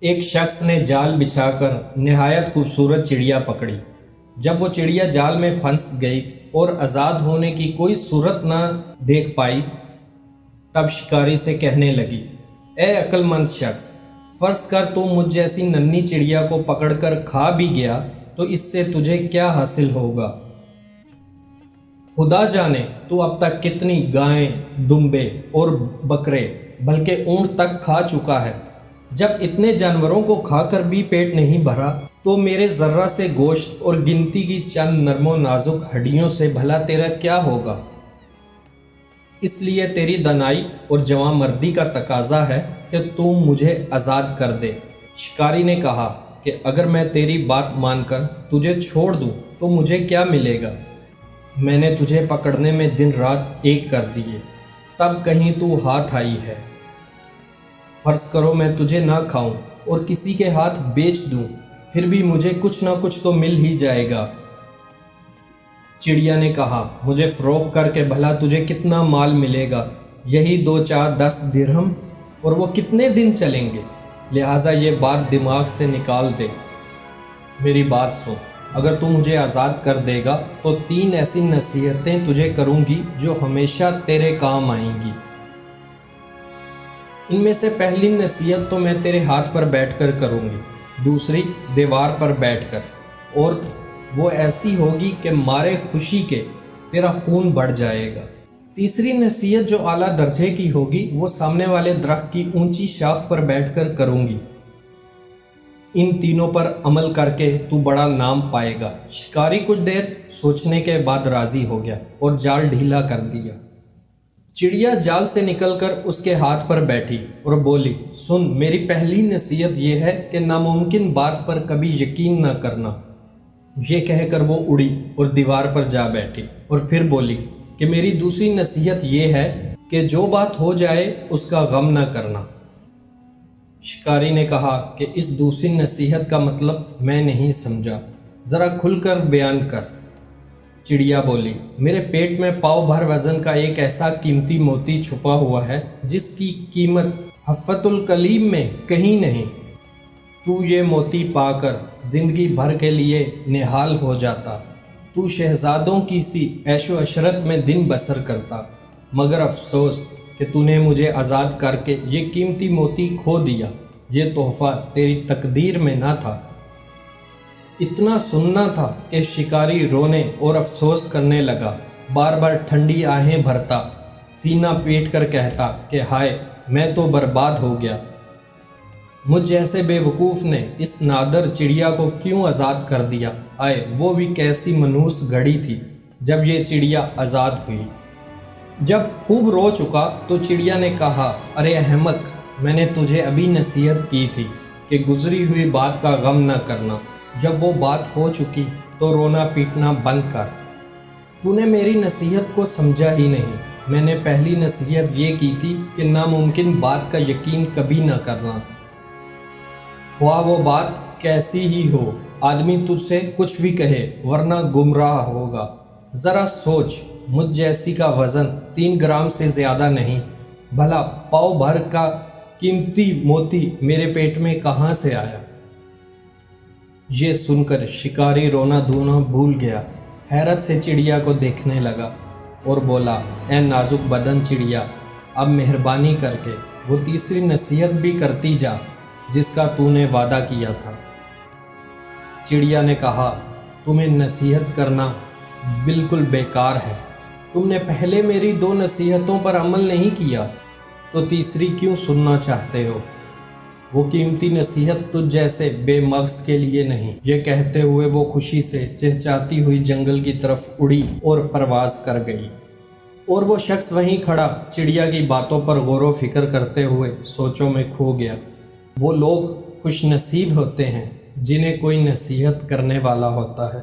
ایک شخص نے جال بچھا کر نہایت خوبصورت چڑیا پکڑی۔ جب وہ چڑیا جال میں پھنس گئی اور آزاد ہونے کی کوئی صورت نہ دیکھ پائی، تب شکاری سے کہنے لگی، اے عقل مند شخص، فرض کر تو مجھ جیسی ننھی چڑیا کو پکڑ کر کھا بھی گیا تو اس سے تجھے کیا حاصل ہوگا؟ خدا جانے تو اب تک کتنی گائیں، دمبے اور بکرے بلکہ اونٹ تک کھا چکا ہے۔ جب اتنے جانوروں کو کھا کر بھی پیٹ نہیں بھرا تو میرے ذرہ سے گوشت اور گنتی کی چند نرم و نازک ہڈیوں سے بھلا تیرا کیا ہوگا؟ اس لیے تیری دانائی اور جواں مردی کا تقاضا ہے کہ تم مجھے آزاد کر دے۔ شکاری نے کہا کہ اگر میں تیری بات مان کر تجھے چھوڑ دوں تو مجھے کیا ملے گا؟ میں نے تجھے پکڑنے میں دن رات ایک کر دیے، تب کہیں تو ہاتھ آئی ہے۔ فرض کرو میں تجھے نہ کھاؤں اور کسی کے ہاتھ بیچ دوں، پھر بھی مجھے کچھ نہ کچھ تو مل ہی جائے گا۔ چڑیا نے کہا، مجھے فروخت کر کے بھلا تجھے کتنا مال ملے گا؟ یہی 2 4 10 درہم، اور وہ کتنے دن چلیں گے؟ لہٰذا یہ بات دماغ سے نکال دے۔ میری بات سن، اگر تو مجھے آزاد کر دے گا تو 3 ایسی نصیحتیں تجھے کروں گی جو ہمیشہ تیرے کام آئیں گی۔ ان میں سے پہلی نصیحت تو میں تیرے ہاتھ پر بیٹھ کر کروں گی، دوسری دیوار پر بیٹھ کر، اور وہ ایسی ہوگی کہ مارے خوشی کے تیرا خون بڑھ جائے گا۔ تیسری نصیحت جو اعلیٰ درجے کی ہوگی وہ سامنے والے درخت کی اونچی شاخ پر بیٹھ کر کروں گی۔ ان تینوں پر عمل کر کے تو بڑا نام پائے گا۔ شکاری کچھ دیر سوچنے کے بعد راضی ہو گیا اور جال ڈھیلا کر دیا۔ چڑیا جال سے نکل کر اس کے ہاتھ پر بیٹھی اور بولی، سن، میری پہلی نصیحت یہ ہے کہ ناممکن بات پر کبھی یقین نہ کرنا۔ یہ کہہ کر وہ اڑی اور دیوار پر جا بیٹھی، اور پھر بولی کہ میری دوسری نصیحت یہ ہے کہ جو بات ہو جائے اس کا غم نہ کرنا۔ شکاری نے کہا کہ اس دوسری نصیحت کا مطلب میں نہیں سمجھا، ذرا کھل کر بیان کر۔ چڑیا بولی، میرے پیٹ میں پاؤ بھر وزن کا ایک ایسا قیمتی موتی چھپا ہوا ہے جس کی قیمت حفت الکلیم میں کہیں نہیں۔ تو یہ موتی پا کر زندگی بھر کے لیے نہال ہو جاتا، تو شہزادوں کی سی عیش و عشرت میں دن بسر کرتا، مگر افسوس کہ تو نے مجھے آزاد کر کے یہ قیمتی موتی کھو دیا۔ یہ تحفہ تیری تقدیر میں نہ تھا۔ اتنا سننا تھا کہ شکاری رونے اور افسوس کرنے لگا، بار بار ٹھنڈی آہیں بھرتا، سینہ پیٹ کر کہتا کہ ہائے، میں تو برباد ہو گیا۔ مجھ جیسے بے وقوف نے اس نادر چڑیا کو کیوں آزاد کر دیا؟ آئے، وہ بھی کیسی منحوس گھڑی تھی جب یہ چڑیا آزاد ہوئی۔ جب خوب رو چکا تو چڑیا نے کہا، ارے احمق، میں نے تجھے ابھی نصیحت کی تھی کہ گزری ہوئی بات کا غم نہ کرنا۔ جب وہ بات ہو چکی تو رونا پیٹنا بند کر۔ تو نے میری نصیحت کو سمجھا ہی نہیں۔ میں نے پہلی نصیحت یہ کی تھی کہ ناممکن بات کا یقین کبھی نہ کرنا، خواہ وہ بات کیسی ہی ہو۔ آدمی تجھ سے کچھ بھی کہے ورنہ گمراہ ہوگا۔ ذرا سوچ، مجھ جیسی کا وزن 3 گرام سے زیادہ نہیں، بھلا پاؤ بھر کا قیمتی موتی میرے پیٹ میں کہاں سے آیا؟ یہ سن کر شکاری رونا دھونا بھول گیا، حیرت سے چڑیا کو دیکھنے لگا اور بولا، اے نازک بدن چڑیا، اب مہربانی کر کے وہ تیسری نصیحت بھی کرتی جا جس کا تو نے وعدہ کیا تھا۔ چڑیا نے کہا، تمہیں نصیحت کرنا بالکل بیکار ہے۔ تم نے پہلے میری 2 نصیحتوں پر عمل نہیں کیا تو تیسری کیوں سننا چاہتے ہو؟ وہ قیمتی نصیحت تجھ جیسے بے مغز کے لیے نہیں۔ یہ کہتے ہوئے وہ خوشی سے چہچہاتی ہوئی جنگل کی طرف اڑی اور پرواز کر گئی، اور وہ شخص وہیں کھڑا چڑیا کی باتوں پر غور و فکر کرتے ہوئے سوچوں میں کھو گیا۔ وہ لوگ خوش نصیب ہوتے ہیں جنہیں کوئی نصیحت کرنے والا ہوتا ہے۔